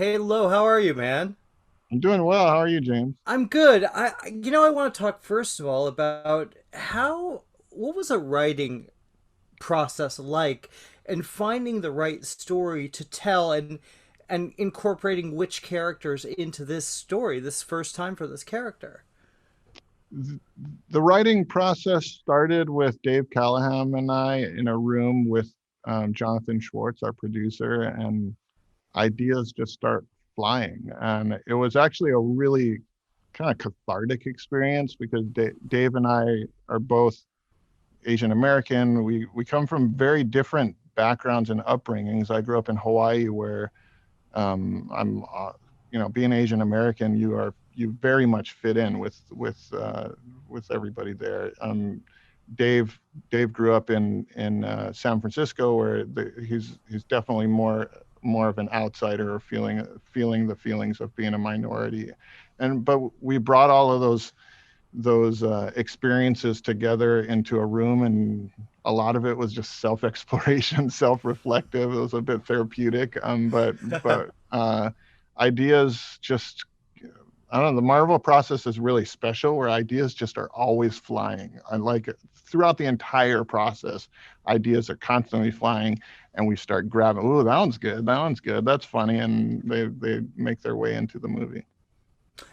Hello, how are you, man? I'm doing well. How are you, James? I'm good. I want to talk first of all about what was a writing process like and finding the right story to tell and incorporating which characters into this story, this first time for this character. The writing process started with Dave Callahan and I in a room with Jonathan Schwartz, our producer, and ideas just start flying. And it was actually a really kind of cathartic experience because Dave and I are both Asian American. We come from very different backgrounds and upbringings. I grew up in Hawaii, where I'm, being Asian American, you very much fit in with everybody there. Dave grew up in San Francisco, where he's definitely more of an outsider, or feeling the feelings of being a minority, but we brought all of those experiences together into a room, and a lot of it was just self-exploration, self-reflective. It was a bit therapeutic, but ideas just, I don't know, the Marvel process is really special, where ideas just are always flying. I like it throughout the entire process. Ideas are constantly flying, and we start grabbing, oh, that one's good, that one's good, that's funny, and they make their way into the movie.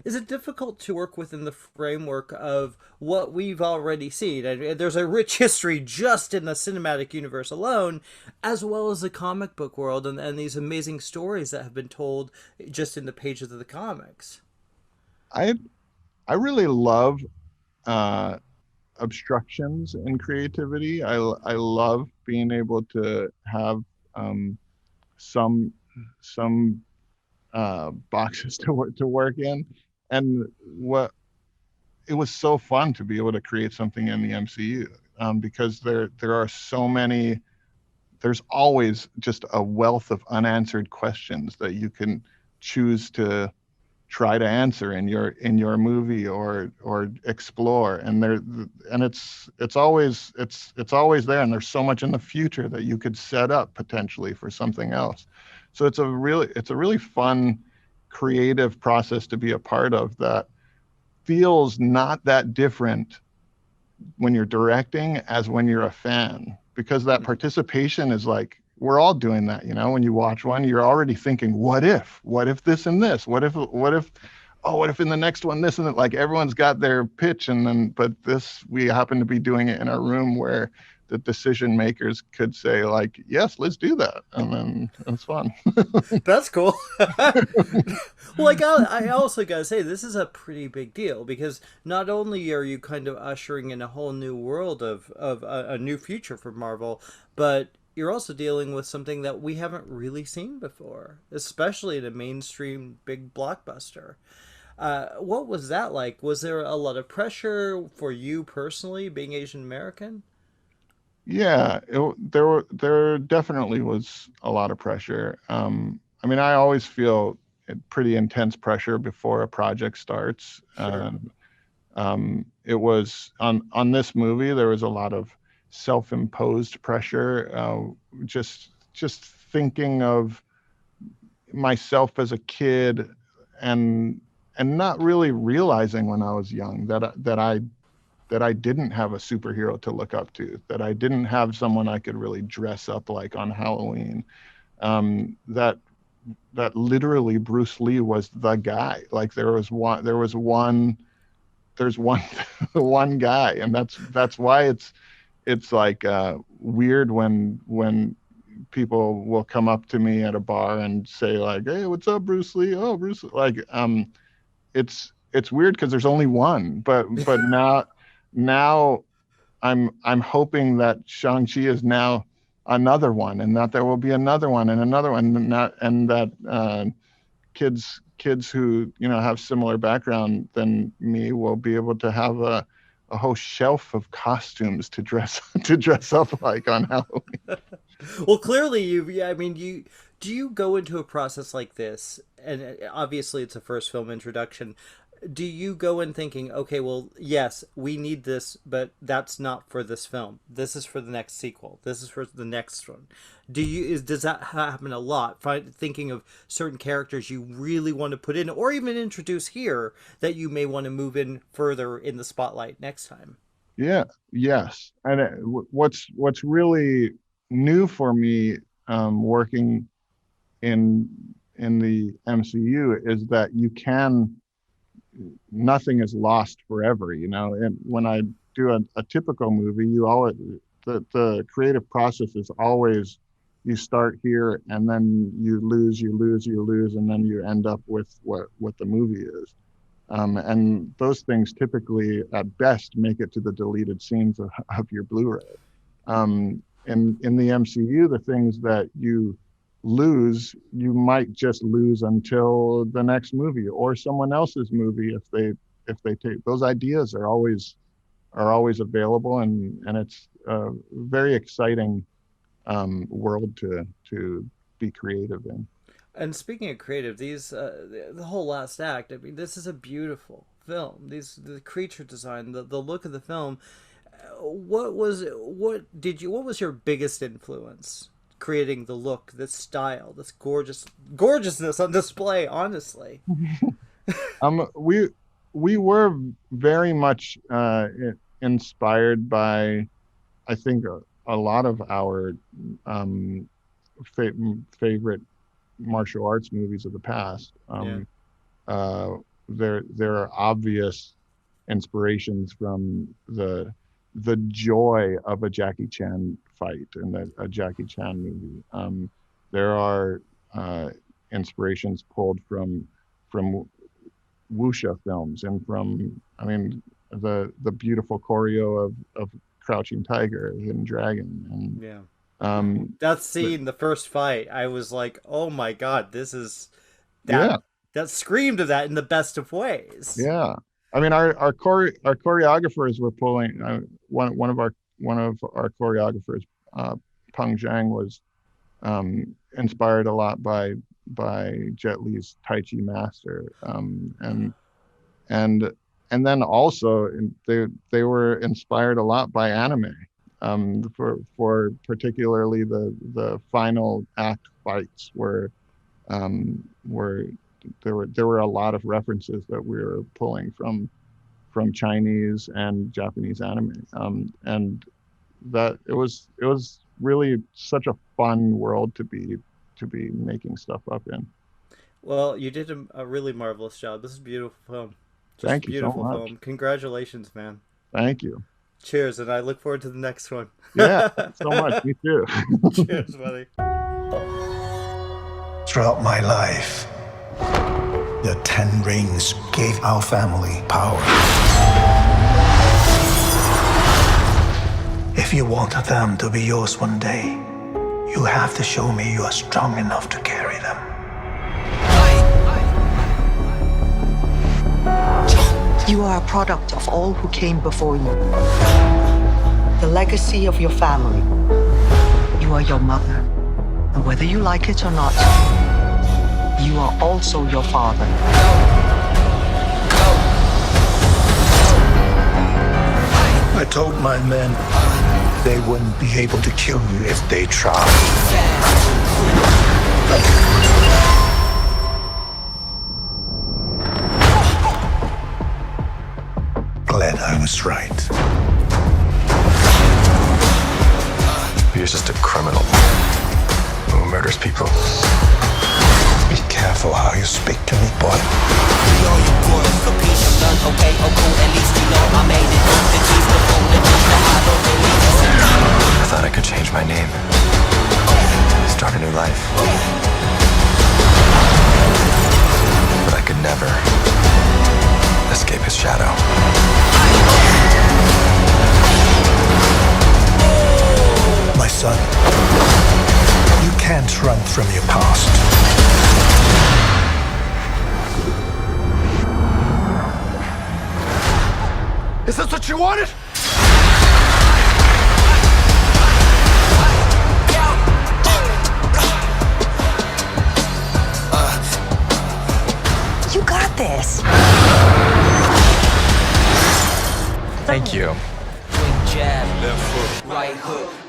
Is it difficult to work within the framework of what we've already seen? And there's a rich history just in the cinematic universe alone, as well as the comic book world and these amazing stories that have been told just in the pages of the comics. I I really love uh, obstructions in creativity. I love being able to have um, some some boxes to work in, and what it was so fun to be able to create something in the MCU, because there are so many. There's always just a wealth of unanswered questions that you can choose to try to answer in your movie, or explore, and it's always there, and there's so much in the future that you could set up potentially for something else. So it's a really fun creative process to be a part of, that feels not that different when you're directing as when you're a fan, because that participation is like, we're all doing that. When you watch one, you're already thinking, what if this and this, what if in the next one this and that. Like, everyone's got their pitch, and then but this, we happen to be doing it in a room where the decision makers could say, like, yes, let's do that, and then it's fun. That's cool. Well, I also gotta say, this is a pretty big deal because not only are you kind of ushering in a whole new world of a new future for Marvel, but you're also dealing with something that we haven't really seen before, especially in a mainstream big blockbuster. What was that like? Was there a lot of pressure for you personally, being Asian American? Yeah, there definitely was a lot of pressure. I mean, I always feel pretty intense pressure before a project starts. Sure. It was on this movie. There was a lot of self-imposed pressure. Just thinking of myself as a kid, and not really realizing when I was young that I didn't have a superhero to look up to, that I didn't have someone I could really dress up like on Halloween. That literally Bruce Lee was the guy. Like, there's one one guy, and that's why it's like weird when people will come up to me at a bar and say, like, "Hey, what's up, Bruce Lee?" "Oh, Bruce," like, it's weird because there's only one, but now I'm hoping that Shang-Chi is now another one, and that there will be another one and another one, and that kids who have similar background than me will be able to have a whole shelf of costumes to dress to dress up like on Halloween. Well, clearly yeah, I mean, do you go into a process like this, and obviously it's a first film introduction. do you go in thinking, okay, well, yes, we need this, but that's not for this film. This is for the next sequel. This is for the next one. Does that happen a lot? Thinking of certain characters you really want to put in, or even introduce here that you may want to move in further in the spotlight next time. Yeah, yes. And what's really new for me, working in the MCU, is that nothing is lost forever, And when I do a typical movie, the creative process is always, you start here and then you lose, and then you end up with what the movie is. And those things typically, at best, make it to the deleted scenes of your Blu-ray. In the MCU, the things that you lose, you might just lose until the next movie or someone else's movie, if they take those ideas are always available, and it's a very exciting world to be creative in. And speaking of creative, the whole last act. I mean, this is a beautiful film. The creature design, the look of the film. What was your biggest influence creating the look, this style, this gorgeousness on display? Honestly, we were very much inspired by, I think, a lot of our favorite martial arts movies of the past. There are obvious inspirations from the joy of a Jackie Chan fight and a Jackie Chan movie. There are inspirations pulled from wuxia films and from, I mean, the beautiful choreo of Crouching Tiger, Hidden Dragon, and that scene, the first fight, I was like, oh my god, this is that screamed of that in the best of ways. Yeah, I mean, our choreographers were pulling, one of our choreographers, Peng Zhang, was inspired a lot by Jet Li's Tai Chi master, and then also they were inspired a lot by anime, for particularly the final act fights, where there were a lot of references that we were pulling from Chinese and Japanese anime, and that it was really such a fun world to be making stuff up in. Well, you did a really marvelous job. This is a beautiful film. Thank you so much. Film. Congratulations, man. Thank you. Cheers, and I look forward to the next one. Yeah, thanks so much. Me too. Cheers, buddy. Throughout my life, the 10 rings gave our family power. If you want them to be yours one day, you have to show me you are strong enough to carry them. You are a product of all who came before you. The legacy of your family. You are your mother. And whether you like it or not, you are also your father. I told my men they wouldn't be able to kill you if they tried. Glad I was right. You're just a criminal who murders people. Be careful how you speak to me, boy. I thought I could change my name, start a new life. But I could never escape his shadow. My son, you can't run from your past. Is this what you wanted? You got this. Thank you. Quick jab, left hook, right hook.